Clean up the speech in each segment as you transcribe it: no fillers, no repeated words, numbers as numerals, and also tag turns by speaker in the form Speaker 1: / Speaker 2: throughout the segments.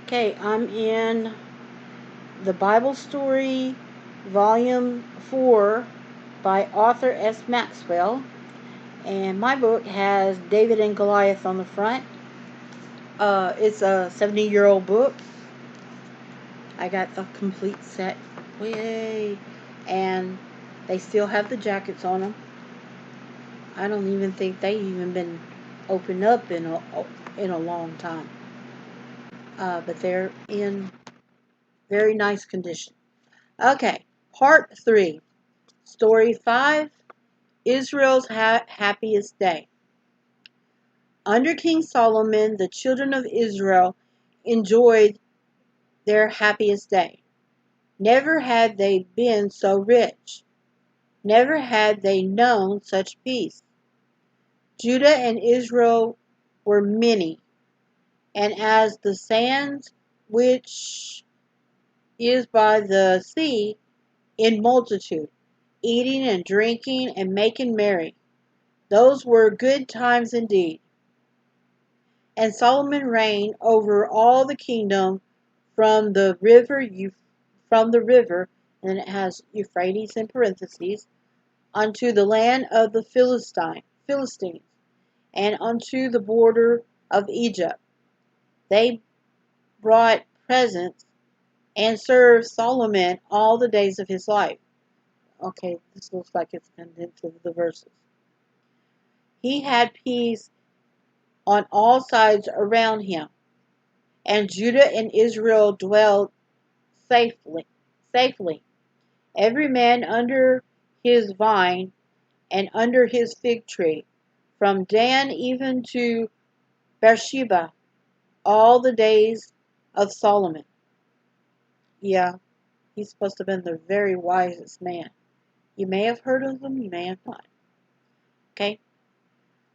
Speaker 1: Okay, I'm in the Bible Story, Volume 4 by Arthur S Maxwell. And my book has David and Goliath on the front. It's a 70-year-old book. I got the complete set. Yay! And they still have the jackets on them. I don't even think they even been opened up in a long time. But they're in very nice condition. Okay, Part 3. Story 5, Israel's Happiest Day. Under King Solomon, the children of Israel enjoyed their happiest day. Never had they been so rich. Never had they known such peace. Judah and Israel were many, and as the sands which is by the sea in multitude, eating and drinking and making merry. Those were good times indeed. And Solomon reigned over all the kingdom from the river, and then it has Euphrates in parentheses, unto the land of the Philistines, and unto the border of Egypt. They brought presents and served Solomon all the days of his life. Okay, this looks like it's condensed into the verses. He had peace on all sides around him, and Judah and Israel dwelled safely. Safely, every man under his vine and under his fig tree, from Dan even to Beersheba, all the days of Solomon. Yeah, he's supposed to have been the very wisest man. You may have heard of him, you may have not. Okay?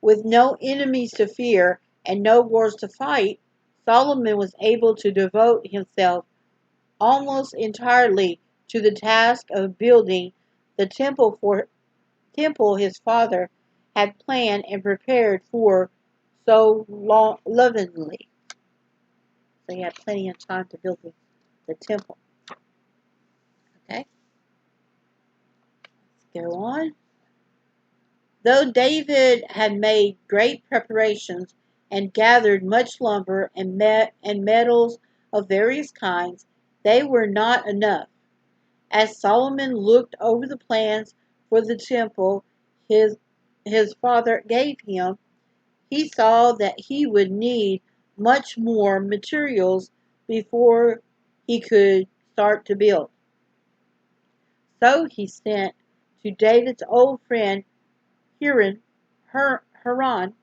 Speaker 1: With no enemies to fear and no wars to fight, Solomon was able to devote himself almost entirely to the task of building the temple his father had planned and prepared for so lovingly. So he had plenty of time to build the temple. Okay, let's go on. Though David had made great preparations and gathered much lumber and metals of various kinds, they were not enough. As Solomon looked over the plans for the temple his, his father gave him, he saw that he would need much more materials before he could start to build. So he sent to David's old friend Hiram, Hiram,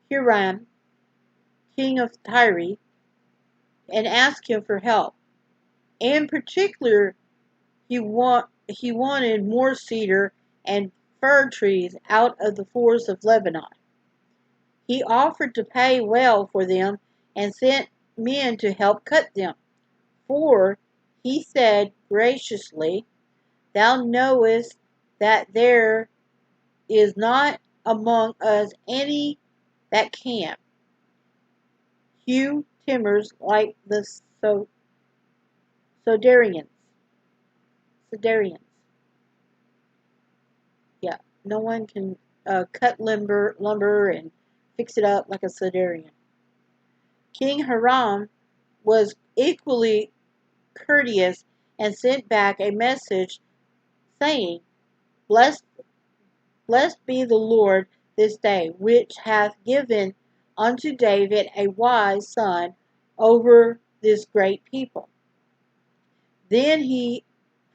Speaker 1: Hiram, king of Tyre, and asked him for help. In particular, he wanted more cedar and fir trees out of the forests of Lebanon. He offered to pay well for them and sent men to help cut them. For, he said graciously, thou knowest that there is not among us any that can hew timbers like the Sodarians. Sodarians. Yeah, no one can cut lumber and fix it up like a Sodarian. King Hiram was equally courteous and sent back a message saying, Blessed, blessed be the Lord this day, which hath given unto David a wise son over this great people. Then he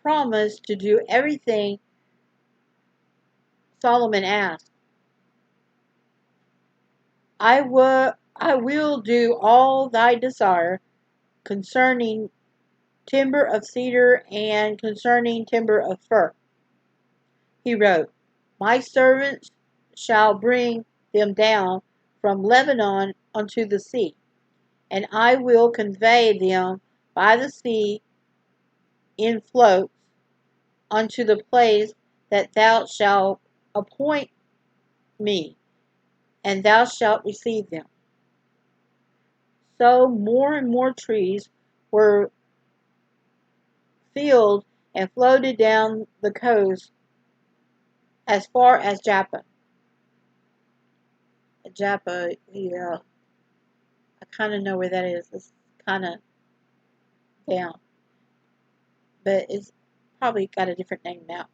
Speaker 1: promised to do everything Solomon asked. I will do all thy desire concerning timber of cedar and concerning timber of fir. He wrote, My servants shall bring them down from Lebanon unto the sea, and I will convey them by the sea in floats unto the place that thou shalt appoint me, and thou shalt receive them. So more and more trees were filled and floated down the coast as far as Joppa. Joppa, yeah, I kind of know where that is. It's kind of down, but it's probably got a different name now.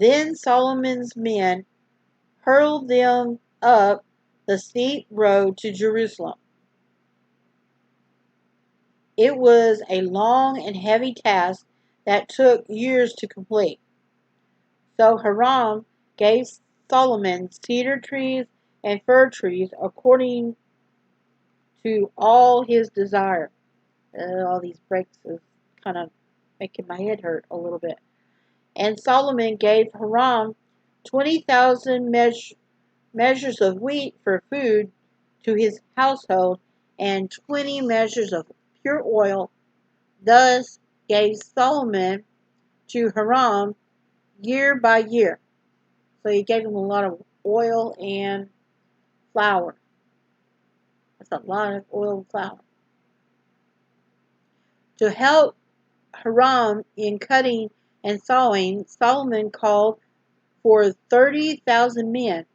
Speaker 1: Then Solomon's men hurled them up the steep road to Jerusalem. It was a long and heavy task that took years to complete. So Hiram gave Solomon cedar trees and fir trees according to all his desire. All these breaks is kind of making my head hurt a little bit. And Solomon gave Hiram 20,000 measures of wheat for food to his household and 20 measures of pure oil. Thus gave Solomon to Hiram year by year. So he gave him a lot of oil and flour. That's a lot of oil and flour. To help Hiram in cutting and sawing, Solomon called for 30,000 men,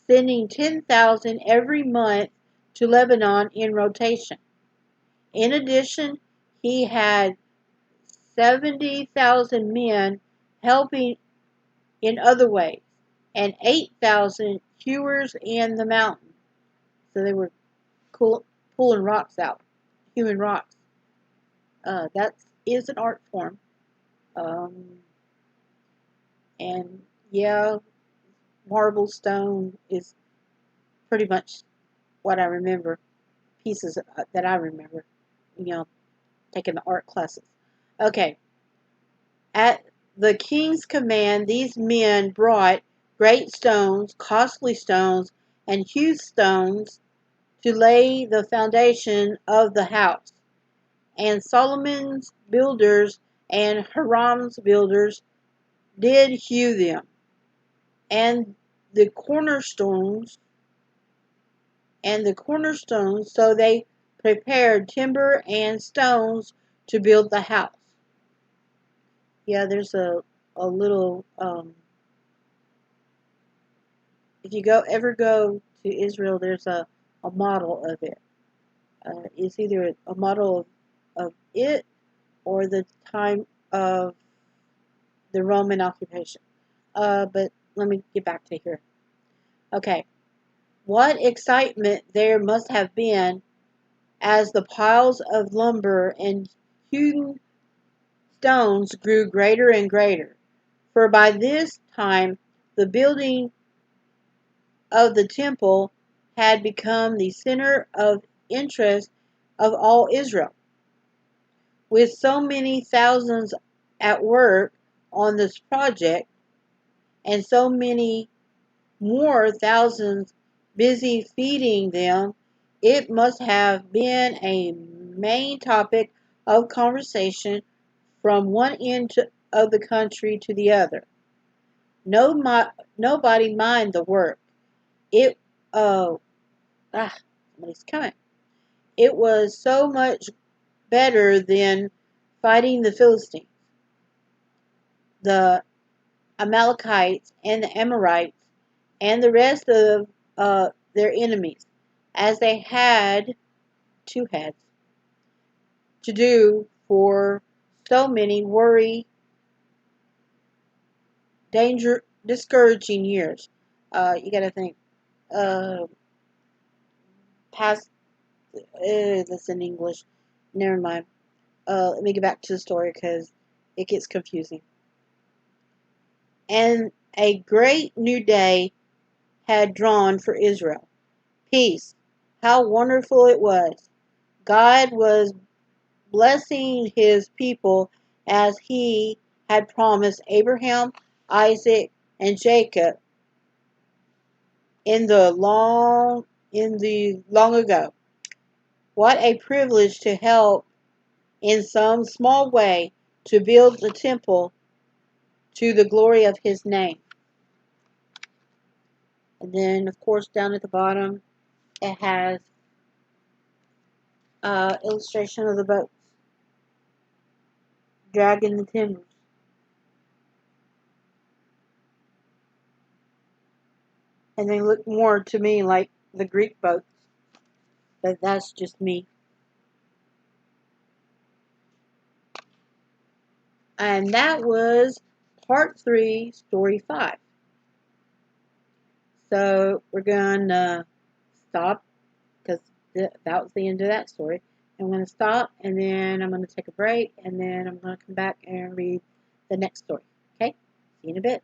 Speaker 1: sending 10,000 every month to Lebanon in rotation. In addition, he had 70,000 men helping in other ways, and 8,000 hewers in the mountain. So they were pulling rocks out, hewing rocks. That is an art form. And yeah, marble stone is pretty much what I remember, pieces that I remember, taking the art classes. Okay, at the king's command, these men brought great stones, costly stones, and huge stones to lay the foundation of the house. And Solomon's builders and Hiram's builders did hew them. And the cornerstones, so they prepared timber and stones to build the house. Yeah, there's a little, if you ever go to Israel, there's a model of it. It's either a model of it or the time of the Roman occupation. But let me get back to here. Okay. What excitement there must have been as the piles of lumber and hewn stones grew greater and greater. For by this time the building of the temple had become the center of interest of all Israel. With so many thousands at work on this project, and so many more thousands busy feeding them, it must have been a main topic of conversation from one end of the country to the other. Nobody mind the work. It somebody's coming. It was so much better than fighting the Philistines, the Amalekites, and the Amorites, and the rest of their enemies, as they had two heads to do for so many discouraging years. You got to think. Past. That's in English. Never mind. Let me get back to the story because it gets confusing. And a great new day had drawn for Israel. Peace. How wonderful it was. God was blessing his people as he had promised Abraham, Isaac, and Jacob in the long ago. What a privilege to help in some small way to build the temple to the glory of his name. And then, of course, down at the bottom, it has illustration of the boats dragging the timbers. And they look more to me like the Greek boats, but that's just me. And that was part 3, story 5. So we're going to stop because that was the end of that story. I'm going to stop, and then I'm going to take a break, and then I'm going to come back and read the next story. Okay? See you in a bit.